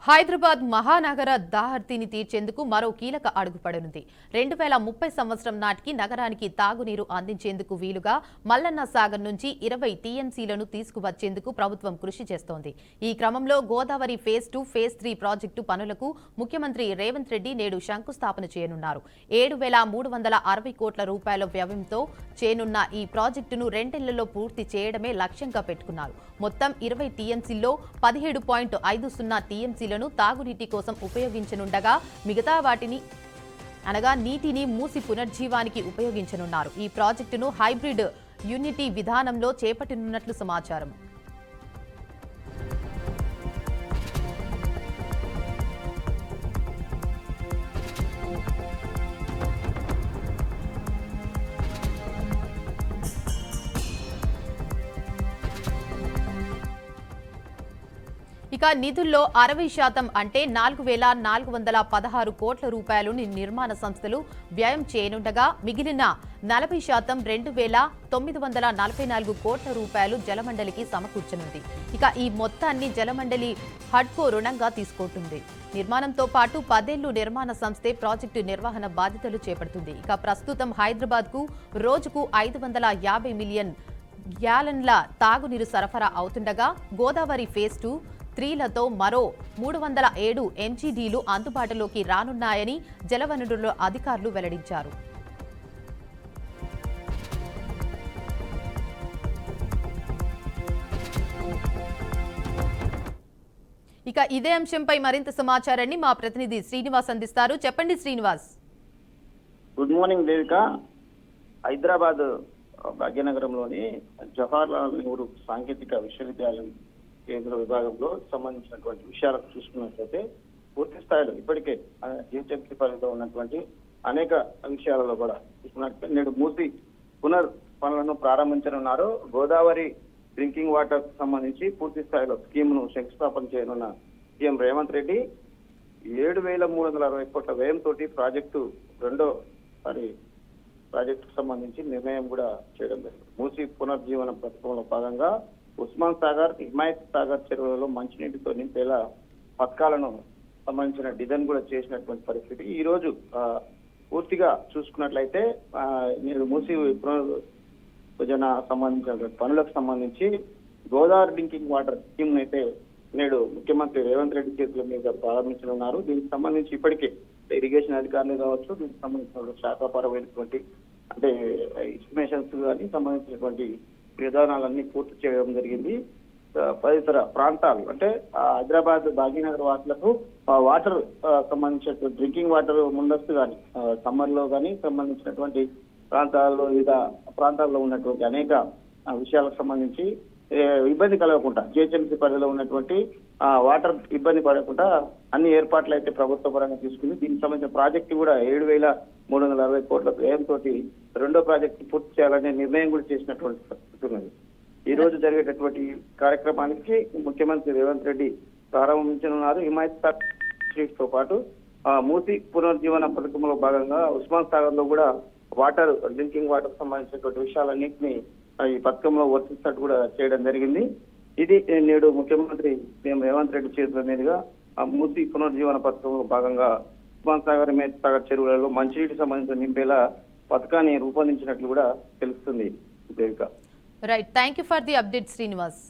హైదరాబాద్ మహానగర దాహర్తిని తీర్చేందుకు మరో కీలక అడుగు పడనుంది. 2030 సంవత్సరం నాటికి నగరానికి తాగునీరు అందించేందుకు వీలుగా మల్లన్న సాగర్ నుంచి 20 టీఎంసీలను తీసుకువచ్చేందుకు ప్రభుత్వం కృషి చేస్తోంది. ఈ క్రమంలో గోదావరి ఫేజ్ 2, ఫేజ్ 3 ప్రాజెక్టు పనులకు ముఖ్యమంత్రి రేవంత్ రెడ్డి నేడు శంకుస్థాపన చేయనున్నారు. 7,360 కోట్ల రూపాయల వ్యయంతో చేయనున్న ఈ ప్రాజెక్టును రెండేళ్లలో పూర్తి చేయడమే లక్ష్యంగా పెట్టుకున్నారు. మొత్తం 20 టీఎంసీల్లో 17.50 టీఎంసీలను తాగునీటి కోసం ఉపయోగించనుండగా మిగతా వాటిని నీటిని మూసి పునర్జీవానికి ఉపయోగించనున్నారు. ఈ ప్రాజెక్టును హైబ్రిడ్ యూనిటీ విధానంలో చేపట్టనున్నట్లు సమాచారం. ఇక నిధుల్లో 60% అంటే 4,416 కోట్ల రూపాయలు నిర్మాణ సంస్థలు వ్యయం చేయనుండగా మిగిలిన 40% 2,944 కోట్ల రూపాయలు జలమండలికి సమకూర్చనుంది. ఇక ఈ మొత్తాన్ని జలమండలి హడ్కో రుణంగా తీసుకుంటుంది. నిర్మాణంతో పాటు 10 ఏళ్లు నిర్మాణ సంస్థే ప్రాజెక్టు నిర్వహణ బాధ్యతలు చేపడుతుంది. ఇక ప్రస్తుతం హైదరాబాద్కు రోజుకు 550 మిలియన్ గ్యాలన్ల తాగునీరు సరఫరా అవుతుండగా గోదావరి ఫేజ్ 2, 3లతో మరో 307 ఎంజీడీలు అందుబాటులోకి రానున్నాయని జలవనరుల అధికారులు వెల్లడించారు. ఇక ఇదే అంశంపై మరింత సమాచారాన్ని మా ప్రతినిధి శ్రీనివాస్ అందిస్తారు. చెప్పండి శ్రీనివాస్. Good morning Devika. హైదరాబాద్ భాగ్యనగరంలోని జవహర్లాల్ నెహ్రూ సాంకేతిక విశ్వవిద్యాలయం కేంద్ర విభాగంలో సంబంధించినటువంటి విషయాలకు చూసుకున్నట్లయితే పూర్తి స్థాయిలో ఇప్పటికే జిహెచ్ఎంసీ పరిధిలో ఉన్నటువంటి అనేక విషయాలలో కూడా చూసుకున్నట్లయితే నేడు మూసి పునర్ పనులను ప్రారంభించనున్నారు. గోదావరి డ్రింకింగ్ వాటర్ సంబంధించి పూర్తి స్థాయిలో స్కీమ్ ను శంకుస్థాపన చేయనున్న సీఎం రేవంత్ రెడ్డి 7,360 కోట్ల వ్యయంతో ప్రాజెక్టు ప్రాజెక్టుకు సంబంధించి నిర్ణయం కూడా చేయడం జరిగింది. మూసి పునర్జీవన పథకంలో భాగంగా ఉస్మాన్ సాగర్, హిమాయత్ సాగర్ చెరువులలో మంచినీటితో నింపేలా పథకాలను సంబంధించిన డిజైన్ కూడా చేసినటువంటి పరిస్థితి. ఈ రోజు పూర్తిగా చూసుకున్నట్లయితే నేడు మూసి పునర్విభజన సంబంధించినటువంటి పనులకు సంబంధించి గోదావరి డ్రింకింగ్ వాటర్ స్కీమ్ అయితే నేడు ముఖ్యమంత్రి రేవంత్ రెడ్డి చేతుల మీద ప్రారంభించనున్నారు. దీనికి సంబంధించి ఇప్పటికే ఇరిగేషన్ అధికారులు కావచ్చు, దీనికి సంబంధించిన శాఖాపరమైనటువంటి అంటే ఎస్టిమేషన్స్ కానీ సంబంధించినటువంటి విధానాలన్నీ పూర్తి చేయడం జరిగింది. తదితర ప్రాంతాలు అంటే హైదరాబాద్ భాగ్యనగర్ వాసులకు వాటర్ సంబంధించిన డ్రింకింగ్ వాటర్ ముందస్తు కానీ సమ్మర్ లో కానీ సంబంధించినటువంటి ప్రాంతాల్లో వివిధ ప్రాంతాల్లో ఉన్నటువంటి అనేక విషయాలకు సంబంధించి ఇబ్బంది కలగకుండా జిహెచ్ఎంసీ పరిధిలో ఉన్నటువంటి వాటర్ ఇబ్బంది పడకుండా అన్ని ఏర్పాట్లు అయితే ప్రభుత్వ పరంగా తీసుకుంది. దీనికి సంబంధించిన ప్రాజెక్టు కూడా 7,360 కోట్ల వ్యయంతో రెండో ప్రాజెక్టు పూర్తి చేయాలనే నిర్ణయం కూడా చేసినటువంటి పరిస్థితి ఉన్నది. ఈ రోజు జరిగేటటువంటి కార్యక్రమానికి ముఖ్యమంత్రి రేవంత్ రెడ్డి ప్రారంభించనున్నారు. హిమాయత్ సాగర్ తో పాటు మూసి పునర్జీవన పథకంలో భాగంగా ఉస్మాన్ సాగర్ లో కూడా వాటర్ డ్రింకింగ్ వాటర్ సంబంధించినటువంటి విషయాలన్నింటినీ ఈ పథకంలో వర్తిస్తున్నట్టు కూడా చేయడం జరిగింది. ఇది నేడు ముఖ్యమంత్రి రేవంత్ రెడ్డి చేతుల మీదుగా మూసి పునర్జీవన పథకంలో భాగంగా ఉస్మాన్ సాగర్, హిమాయత్ సాగర్ చెరువులలో మంచినీటి సంబంధించిన నింపేలా పథకాన్ని రూపొందించినట్లు కూడా తెలుస్తుంది. Right, thank you for the update Srinivas.